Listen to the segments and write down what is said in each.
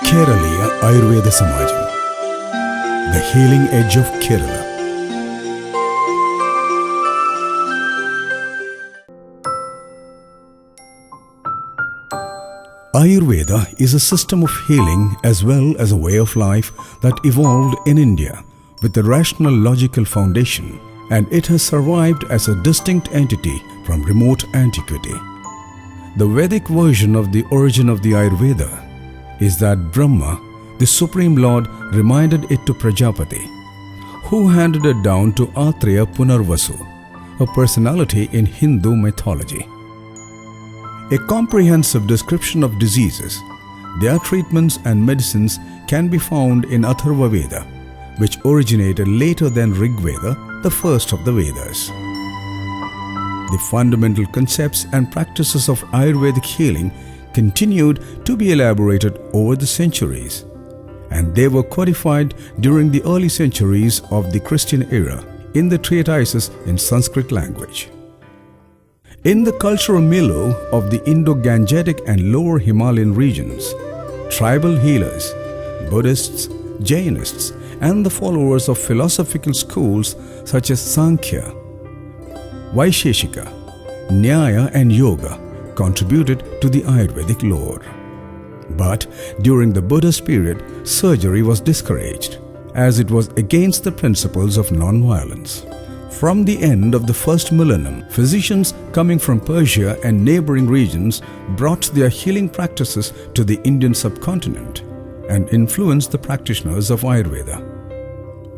Keraleeya Ayurveda Samajam, the healing edge of Kerala. Ayurveda is a system of healing as well as a way of life that evolved in India with a rational logical foundation, and it has survived as a distinct entity from remote antiquity. The Vedic version of the origin of the Ayurveda is that Brahma, the Supreme Lord, reminded it to Prajapati, who handed it down to Atreya Punarvasu, a personality in Hindu mythology. A comprehensive description of diseases, their treatments and medicines can be found in Atharva Veda, which originated later than Rig Veda, the first of the Vedas. The fundamental concepts and practices of Ayurvedic healing continued to be elaborated over the centuries, and they were codified during the early centuries of the Christian era in the treatises in Sanskrit language. In the cultural milieu of the Indo-Gangetic and Lower Himalayan regions, tribal healers, Buddhists, Jainists, and the followers of philosophical schools such as Sankhya, Vaisheshika, Nyaya and Yoga contributed to the Ayurvedic lore. But during the Buddhist period, surgery was discouraged as it was against the principles of non-violence. From the end of the first millennium, physicians coming from Persia and neighboring regions brought their healing practices to the Indian subcontinent and influenced the practitioners of Ayurveda.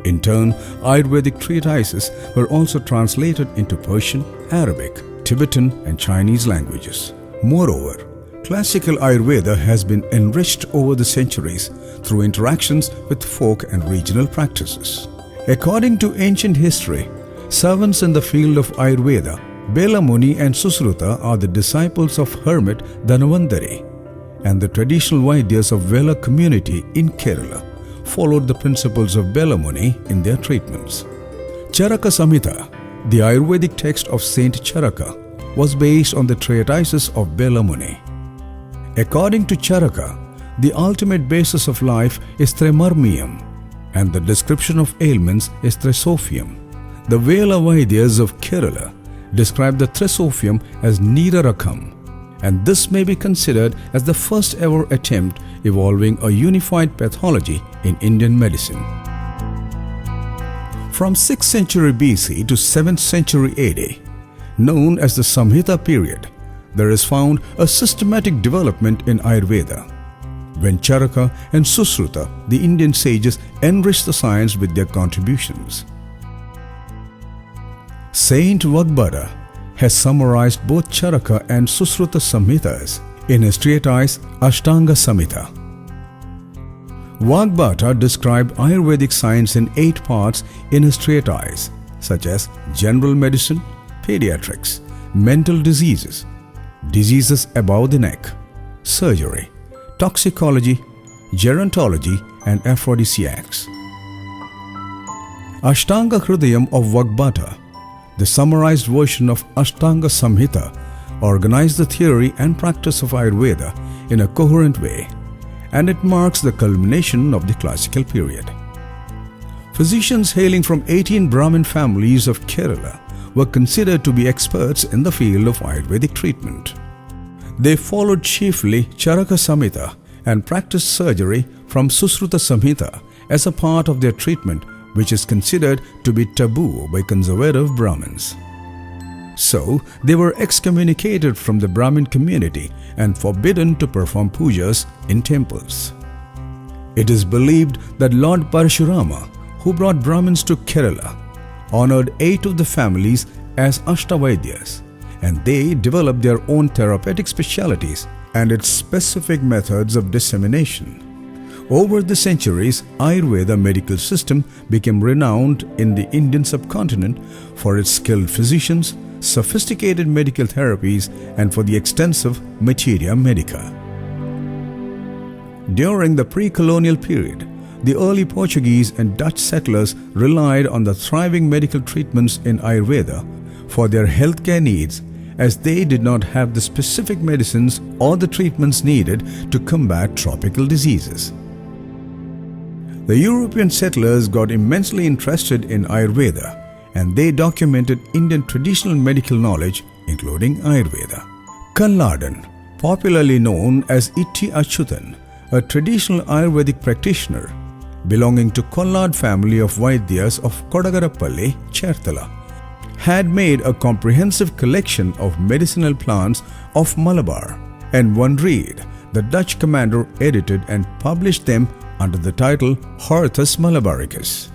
In turn, Ayurvedic treatises were also translated into Persian, Arabic, Tibetan, and Chinese languages. Moreover, classical Ayurveda has been enriched over the centuries through interactions with folk and regional practices. According to ancient history, servants in the field of Ayurveda, Bela Muni and Susruta are the disciples of hermit Dhanvantari, and the traditional Vaidyas of Vela community in Kerala followed the principles of Bela Muni in their treatments. Charaka Samhita, the Ayurvedic text of Saint Charaka, was based on the treatises of Bela Muni. According to Charaka, the ultimate basis of life is Tremarmiyam, and the description of ailments is Tresophium. The Vela Vaidyas of Kerala describe the Tresophium as Nirarakam, and this may be considered as the first ever attempt evolving a unified pathology in Indian medicine. From 6th century BC to 7th century AD, known as the Samhita period, there is found a systematic development in Ayurveda, when Charaka and Susruta, the Indian sages, enriched the science with their contributions. Saint Vagbhara has summarized both Charaka and Susruta Samhitas in his treatise Ashtanga Samhita. Vagbhata described Ayurvedic science in 8 parts in his treatise, such as general medicine, pediatrics, mental diseases, diseases above the neck, surgery, toxicology, gerontology, and aphrodisiacs. Ashtanga Hridayam of Vagbhata, the summarized version of Ashtanga Samhita, organized the theory and practice of Ayurveda in a coherent way, and it marks the culmination of the classical period. Physicians hailing from 18 Brahmin families of Kerala were considered to be experts in the field of Ayurvedic treatment. They followed chiefly Charaka Samhita and practiced surgery from Susruta Samhita as a part of their treatment, which is considered to be taboo by conservative Brahmins. So, they were excommunicated from the Brahmin community and forbidden to perform pujas in temples. It is believed that Lord Parashurama, who brought Brahmins to Kerala, honored 8 of the families as Ashtavaidyas, and they developed their own therapeutic specialities and its specific methods of dissemination. Over the centuries, Ayurveda medical system became renowned in the Indian subcontinent for its skilled physicians, sophisticated medical therapies, and for the extensive materia medica. During the pre-colonial period, the early Portuguese and Dutch settlers relied on the thriving medical treatments in Ayurveda for their healthcare needs, as they did not have the specific medicines or the treatments needed to combat tropical diseases. The European settlers got immensely interested in Ayurveda, and they documented Indian traditional medical knowledge, including Ayurveda. Kalladan, popularly known as Itti Achyutan, a traditional Ayurvedic practitioner belonging to Kollad family of Vaidyas of Kodagarappalli, Cherthala, had made a comprehensive collection of medicinal plants of Malabar, and one reed, the Dutch commander edited and published them under the title Hortus Malabaricus.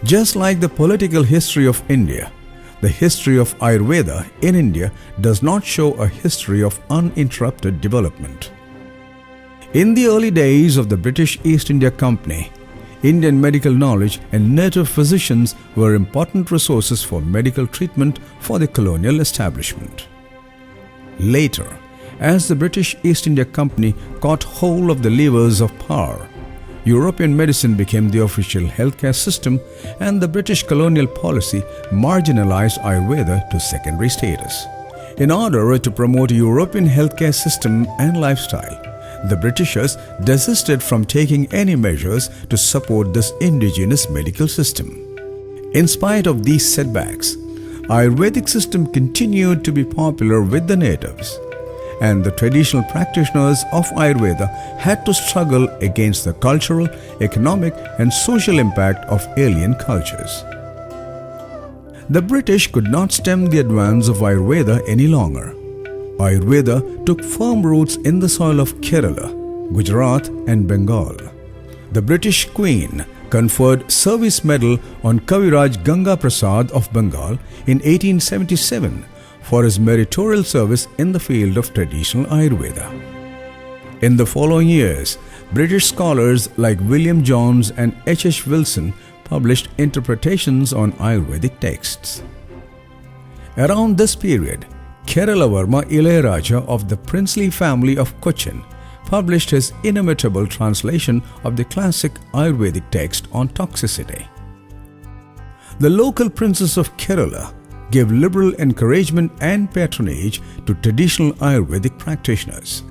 Just like the political history of India, the history of Ayurveda in India does not show a history of uninterrupted development. In the early days of the British East India Company, Indian medical knowledge and native physicians were important resources for medical treatment for the colonial establishment. Later, as the British East India Company caught hold of the levers of power, European medicine became the official healthcare system, and the British colonial policy marginalized Ayurveda to secondary status. In order to promote a European healthcare system and lifestyle, the Britishers desisted from taking any measures to support this indigenous medical system. In spite of these setbacks, Ayurvedic system continued to be popular with the natives, and the traditional practitioners of Ayurveda had to struggle against the cultural, economic, and social impact of alien cultures. The British could not stem the advance of Ayurveda any longer. Ayurveda took firm roots in the soil of Kerala, Gujarat, and Bengal. The British Queen conferred Service Medal on Kaviraj Ganga Prasad of Bengal in 1877 for his meritorious service in the field of traditional Ayurveda. In the following years, British scholars like William Jones and H. Wilson published interpretations on Ayurvedic texts. Around this period, Keralavarma Ilayaraja of the princely family of Cochin published his inimitable translation of the classic Ayurvedic text on toxicity. The local princes of Kerala gave liberal encouragement and patronage to traditional Ayurvedic practitioners.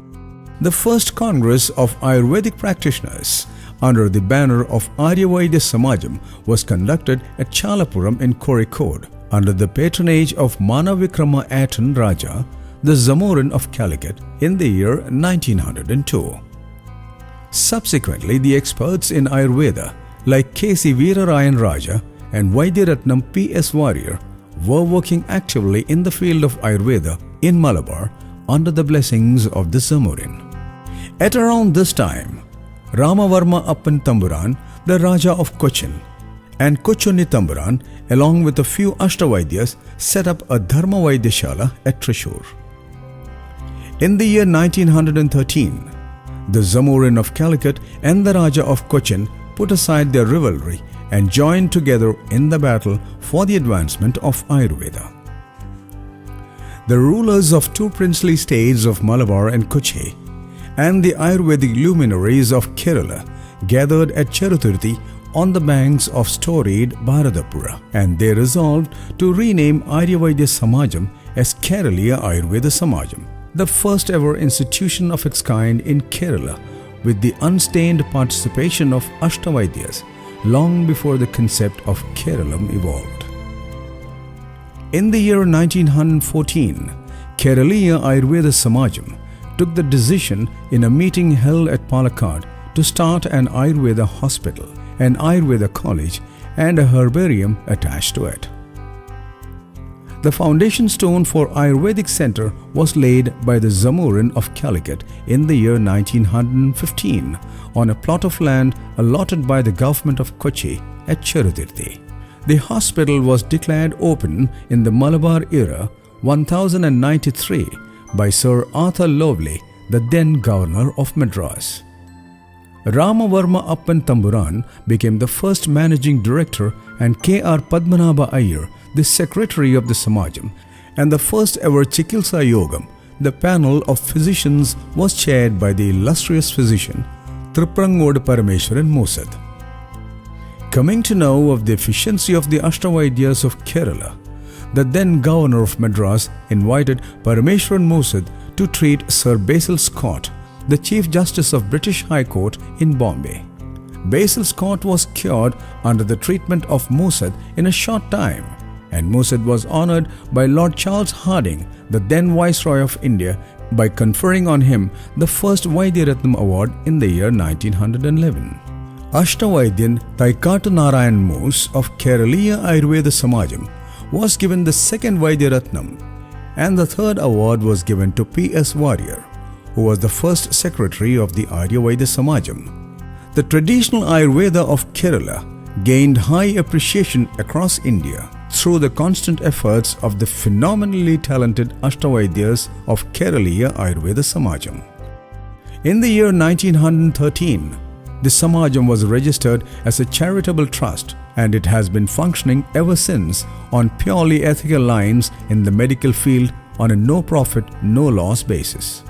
The first Congress of Ayurvedic practitioners under the banner of Ayurveda Samajam was conducted at Chalapuram in Kozhikode under the patronage of Manavikrama Atan Raja, the Zamorin of Calicut, in the year 1902. Subsequently, the experts in Ayurveda like K.C. Veerarayan Raja and Vaidyaratnam P.S. Warrior were working actively in the field of Ayurveda in Malabar under the blessings of the Zamorin. At around this time, Ramavarma Appan Tamburan, the Raja of Cochin, and Kochunni Tamburan, along with a few Ashtavaidyas, set up a Dharma Vaidyashala at Thrissur. In the year 1913, the Zamorin of Calicut and the Raja of Cochin put aside their rivalry and joined together in the battle for the advancement of Ayurveda. The rulers of two princely states of Malabar and Kochi and the Ayurvedic luminaries of Kerala gathered at Cheruthirthi on the banks of storied Bharadapura, and they resolved to rename Ayurveda Samajam as Keraleeya Ayurveda Samajam, the first ever institution of its kind in Kerala, with the unstained participation of Ashtavaidyas long before the concept of Keralam evolved. In the year 1914, Keraleeya Ayurveda Samajam took the decision in a meeting held at Palakkad to start an Ayurveda hospital, an Ayurveda college, and a herbarium attached to it. The foundation stone for Ayurvedic Center was laid by the Zamorin of Calicut in the year 1915 on a plot of land allotted by the government of Kochi at Cheruthirthi. The hospital was declared open in the Malabar era 1093 by Sir Arthur Lovely, the then governor of Madras. Ramavarma Appan Tamburan became the first managing director and K.R. Padmanabha Iyer the secretary of the Samajam, and the first ever Chikilsa Yogam, the panel of physicians, was chaired by the illustrious physician Triprangoda Parameswaran Mosad. Coming to know of the efficiency of the Ashtavaidyas of Kerala, the then governor of Madras invited Parameshwaran Moosad to treat Sir Basil Scott, the Chief Justice of British High Court in Bombay. Basil Scott was cured under the treatment of Moosad in a short time, and Moosad was honoured by Lord Charles Hardinge, the then Viceroy of India, by conferring on him the first Vaidya Ratnam Award in the year 1911. Ashtavaidyan Thaikata Narayan Mose of Keraleeya Ayurveda Samajam was given the second Vaidya Ratnam, and the third award was given to P.S. Warrior, who was the first secretary of the Ayurveda Samajam. The traditional Ayurveda of Kerala gained high appreciation across India through the constant efforts of the phenomenally talented Ashtavaidyas of Keraleeya Ayurveda Samajam. In the year 1913, the Samajam was registered as a charitable trust, and it has been functioning ever since on purely ethical lines in the medical field on a no-profit, no-loss basis.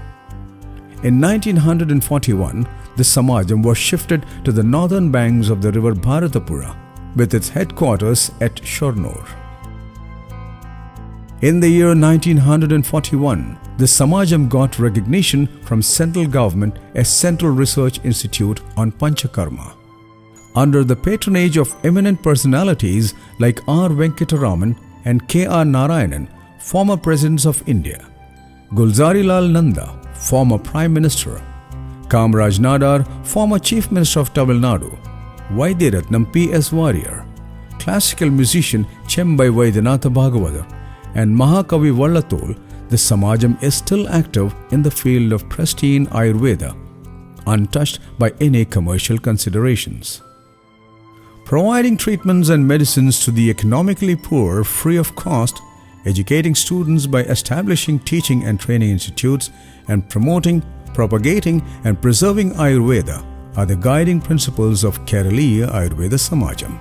In 1941, the Samajam was shifted to the northern banks of the river Bharatapura, with its headquarters at Shornur. In the year 1941, the Samajam got recognition from central government as Central Research Institute on Panchakarma. Under the patronage of eminent personalities like R. Venkataraman and K. R. Narayanan, former presidents of India, Gulzari Lal Nanda, former Prime Minister, Kamaraj Nadar, former Chief Minister of Tamil Nadu, Vaidya Ratnam P.S. Warrior, classical musician Chembai Vaidyanatha Bhagavathar, and Mahakavi Vallathol, the Samajam is still active in the field of pristine Ayurveda, untouched by any commercial considerations. Providing treatments and medicines to the economically poor free of cost, educating students by establishing teaching and training institutes, and promoting, propagating and preserving Ayurveda are the guiding principles of Keraleeya Ayurveda Samajam.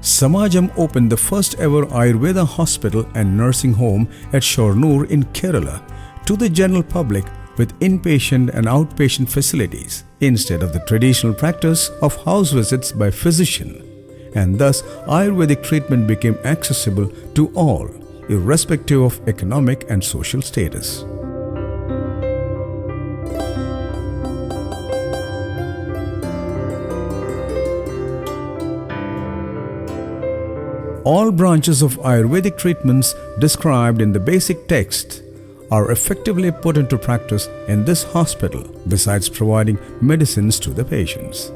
Samajam opened the first ever Ayurveda hospital and nursing home at Shornur in Kerala to the general public with inpatient and outpatient facilities instead of the traditional practice of house visits by physician, and thus Ayurvedic treatment became accessible to all, irrespective of economic and social status. All branches of Ayurvedic treatments described in the basic text are effectively put into practice in this hospital, besides providing medicines to the patients.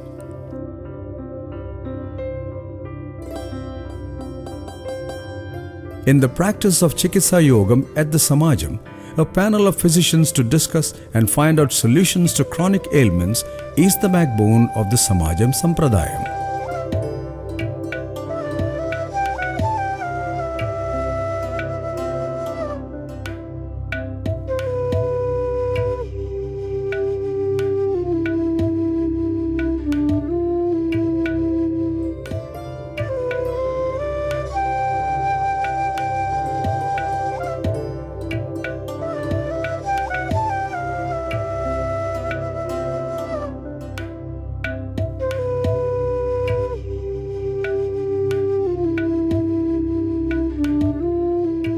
In the practice of Chikitsa Yogam at the Samajam, a panel of physicians to discuss and find out solutions to chronic ailments is the backbone of the Samajam Sampradayam.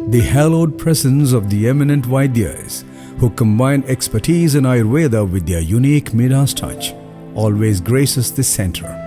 The hallowed presence of the eminent Vaidyas, who combine expertise in Ayurveda with their unique Midas touch, always graces the center.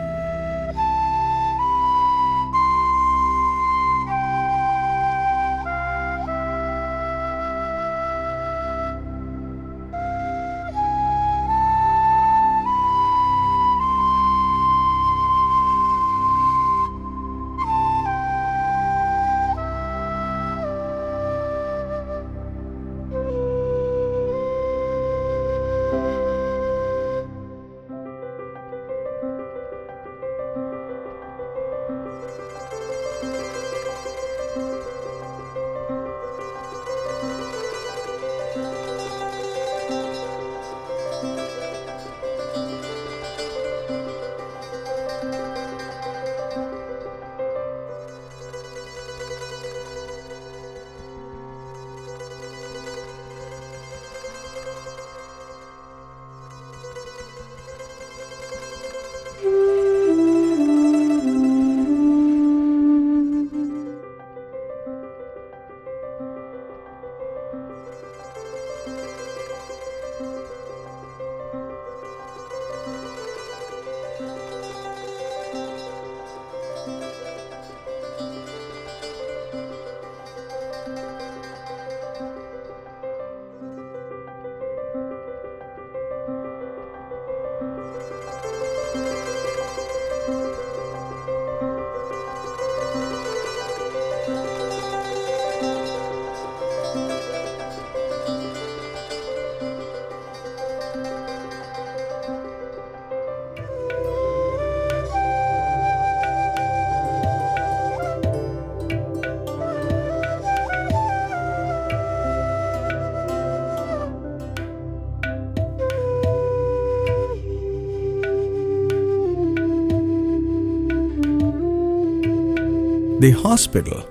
The hospital,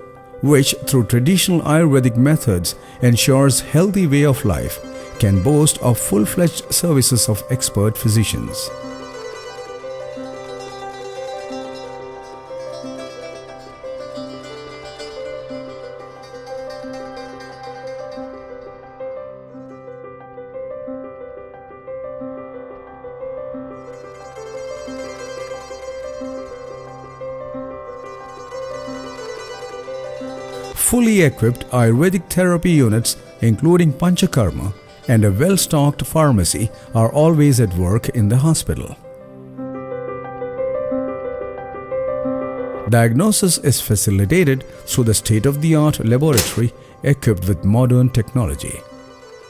which through traditional Ayurvedic methods ensures healthy way of life, can boast of full-fledged services of expert physicians. Fully equipped Ayurvedic therapy units including Panchakarma and a well-stocked pharmacy are always at work in the hospital. Diagnosis is facilitated through the state-of-the-art laboratory equipped with modern technology.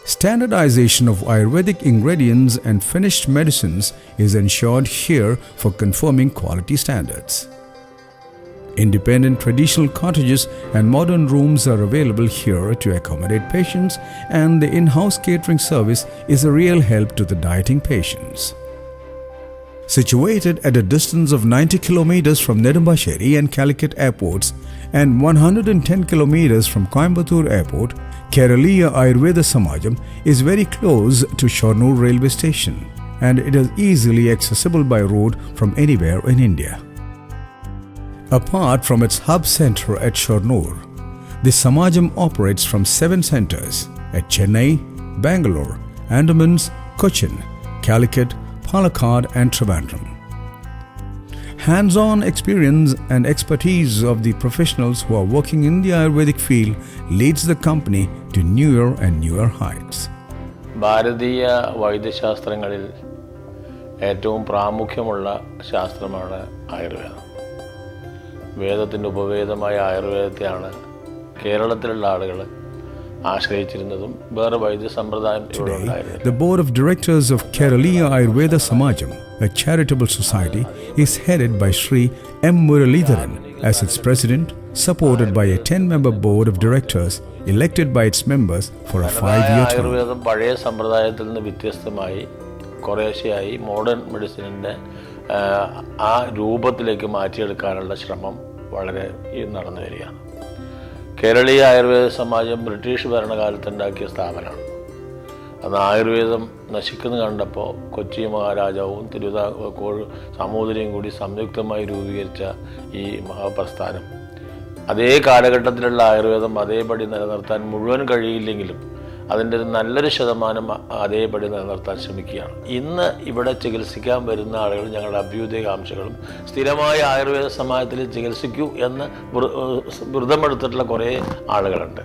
Standardization of Ayurvedic ingredients and finished medicines is ensured here for confirming quality standards. Independent traditional cottages and modern rooms are available here to accommodate patients, and the in-house catering service is a real help to the dieting patients. Situated at a distance of 90 kilometers from Nedumasheri and Calicut airports and 110 kilometers from Coimbatore airport, Keraleeya Ayurveda Samajam is very close to Shornur railway station, and it is easily accessible by road from anywhere in India. Apart from its hub center at Shornur, the Samajam operates from 7 centers at Chennai, Bangalore, Andamans, Cochin, Calicut, Palakkad and Trivandrum. Hands-on experience and expertise of the professionals who are working in the Ayurvedic field leads the company to newer and newer heights. ഭാരതീയ വൈദ്യശാസ്ത്രങ്ങളിൽ ഏറ്റവും പ്രാമുഖ്യമുള്ള ശാസ്ത്രമാണ് ആയുർവേദം. വേദത്തിൻ്റെ ഉപവേദമായ ആയുർവേദത്തെയാണ് കേരളത്തിലുള്ള ആളുകൾ ആശ്രയിച്ചിരുന്നതും വേറെ വൈദ്യസമ്പ്രദായം ഇവിടെ ഉണ്ടായിരുന്നു. The board of directors of Keraleeya Ayurveda Samajam, a charitable society, is headed by Sri M. Muralidharan as its president, supported by a 10-member board of directors elected by its members for a 5-year term. ആയുർവേദം പഴയ സമ്പ്രദായത്തിൽ നിന്ന് വ്യത്യസ്തമായി കുറേശ്ശെയായി modern മെഡിസിനിൻ്റെ ആ രൂപത്തിലേക്ക് മാറ്റിയെടുക്കാനുള്ള ശ്രമം വളരെ നടന്നു വരികയാണ്. കേരളീയ ആയുർവേദ സമാജം ബ്രിട്ടീഷ് ഭരണകാലത്തുണ്ടാക്കിയ സ്ഥാപനമാണ്. അന്ന് ആയുർവേദം നശിക്കുന്നു കണ്ടപ്പോൾ കൊച്ചി മഹാരാജാവും സാമൂതിരിയും കൂടി സംയുക്തമായി രൂപീകരിച്ച ഈ മഹാപ്രസ്ഥാനം അതേ കാലഘട്ടത്തിലുള്ള ആയുർവേദം അതേപടി നിലനിർത്താൻ മുഴുവൻ കഴിയില്ലെങ്കിലും അതിൻ്റെ നല്ലൊരു ശതമാനം അതേപടി നിലനിർത്താൻ ശ്രമിക്കുകയാണ്. ഇന്ന് ഇവിടെ ചികിത്സിക്കാൻ വരുന്ന ആളുകൾ ഞങ്ങളുടെ അഭ്യുദയകാംക്ഷകളും സ്ഥിരമായി ആയുർവേദ സമാജത്തിൽ ചികിത്സിക്കൂ എന്ന് വ്രതമെടുത്തിട്ടുള്ള കുറേ ആളുകളുണ്ട്.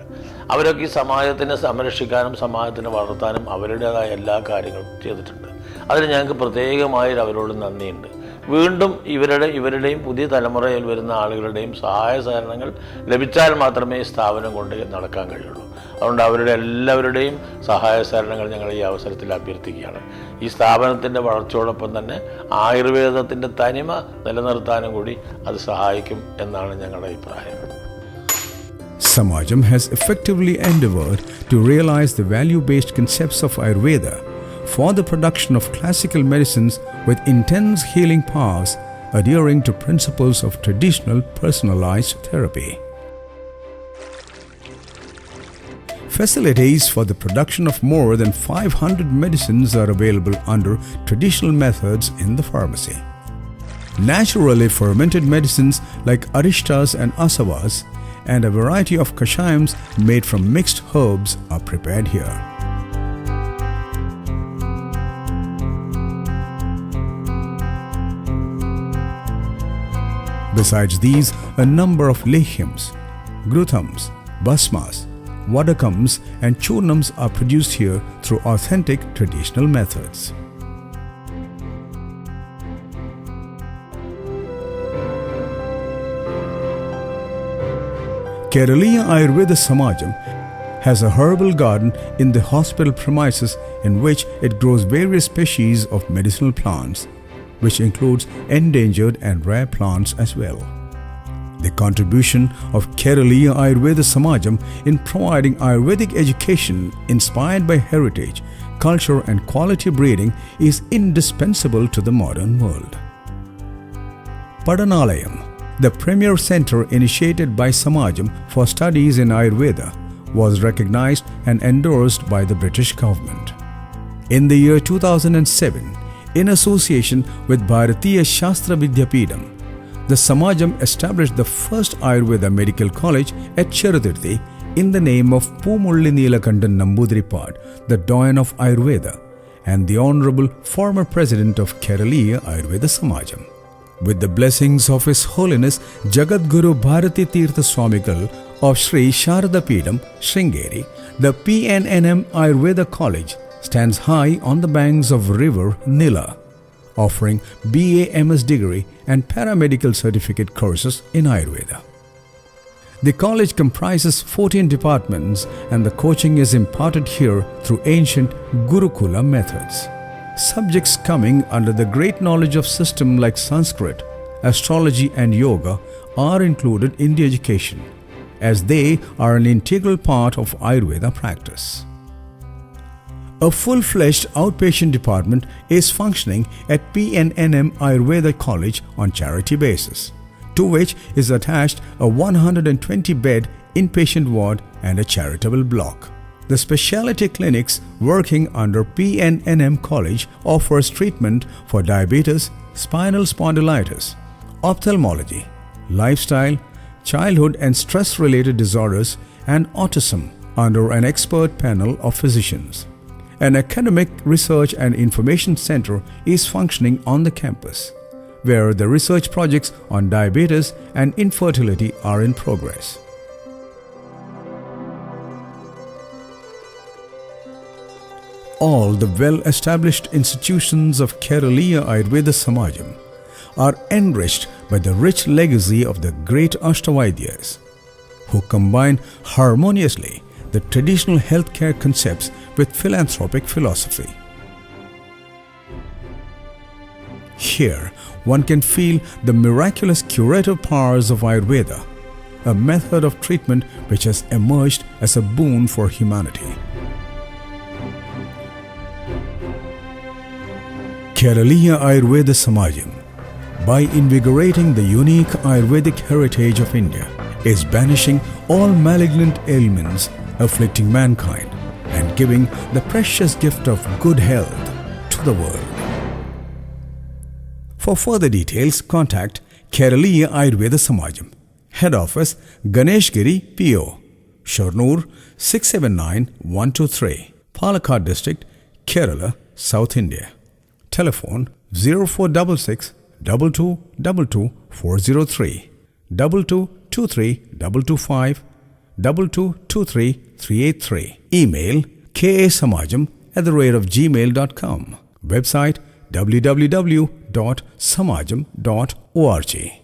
അവരൊക്കെ ഈ സമാജത്തിനെ സംരക്ഷിക്കാനും സമാജത്തിനെ വളർത്താനും അവരുടേതായ എല്ലാ കാര്യങ്ങളും ചെയ്തിട്ടുണ്ട്. അതിന് ഞങ്ങൾക്ക് പ്രത്യേകമായി അവരോട് നന്ദിയുണ്ട്. വീണ്ടും ഇവരുടെയും പുതിയ തലമുറയിൽ വരുന്ന ആളുകളുടെയും സഹായ സഹകരണങ്ങൾ ലഭിച്ചാൽ മാത്രമേ ഈ സ്ഥാപനം കൊണ്ട് നടക്കാൻ കഴിയുള്ളൂ. അതുകൊണ്ട് അവരുടെ എല്ലാവരുടെയും സഹായ സഹകരണങ്ങൾ ഞങ്ങൾ ഈ അവസരത്തിൽ അഭ്യർത്ഥിക്കുകയാണ്. ഈ സ്ഥാപനത്തിൻ്റെ വളർച്ചയോടൊപ്പം തന്നെ ആയുർവേദത്തിൻ്റെ തനിമ നിലനിർത്താനും കൂടി അത് സഹായിക്കും എന്നാണ് ഞങ്ങളുടെ അഭിപ്രായം. Samajam has effectively endeavored to realize the value-based concepts of Ayurveda for the production of classical medicines with intense healing powers, adhering to principles of traditional personalized therapy. Facilities for the production of more than 500 medicines are available under traditional methods in the pharmacy. Naturally fermented medicines like arishtas and asavas and a variety of kashayams made from mixed herbs are prepared here. Besides these, a number of lehyams, gruthams, basmas, vadakams and churnams are produced here through authentic traditional methods. Keraleeya Ayurveda Samajam has a herbal garden in the hospital premises in which it grows various species of medicinal plants, which includes endangered and rare plants as well. The contribution of Keraleeya Ayurveda Samajam in providing Ayurvedic education inspired by heritage, culture and quality breeding is indispensable to the modern world. Padanalayam, the premier center initiated by Samajam for studies in Ayurveda, was recognized and endorsed by the British government. In the year 2007, in association with Bharatiya Shastra Vidyapeetham, the Samajam established the first Ayurveda medical college at Cheruthirthi in the name of Poomulli Neelakandan Namboodiripad, the doyen of Ayurveda, and the Honorable former President of Keraleeya Ayurveda Samajam. With the blessings of His Holiness Jagadguru Bharati Tirtha Swamigal of Sri Sharada Peetham, Sringeri, the PNNM Ayurveda College stands high on the banks of river Nila, offering BA/MS degree and paramedical certificate courses in Ayurveda. The college comprises 14 departments and the coaching is imparted here through ancient Gurukula methods. Subjects coming under the great knowledge of systems like Sanskrit, astrology and yoga are included in the education, as they are an integral part of Ayurveda practice. A full-fledged outpatient department is functioning at PNNM Ayurveda College on charity basis, to which is attached a 120-bed inpatient ward and a charitable block. The specialty clinics working under PNNM College offers treatment for diabetes, spinal spondylitis, ophthalmology, lifestyle, childhood and stress-related disorders, and autism under an expert panel of physicians. An academic research and information center is functioning on the campus, where the research projects on diabetes and infertility are in progress. All the well-established institutions of Keraleeya Ayurveda Samajam are enriched by the rich legacy of the great Ashtavaidyas, who combine harmoniously the traditional healthcare concepts with philanthropic philosophy. Here, one can feel the miraculous curative powers of Ayurveda, a method of treatment which has emerged as a boon for humanity. Keraleeya Ayurveda Samajam, by invigorating the unique Ayurvedic heritage of India, is banishing all malignant ailments afflicting mankind and giving the precious gift of good health to the world. For further details, contact Keraleeya Ayurveda Samajam, Head Office, Ganeshgiri, PO, Shornur 679123, Palakkad District, Kerala, South India. Telephone 0466 2222 403 2223 225 2223 383. Email kasamajam@gmail.com. Website www.samajam.org.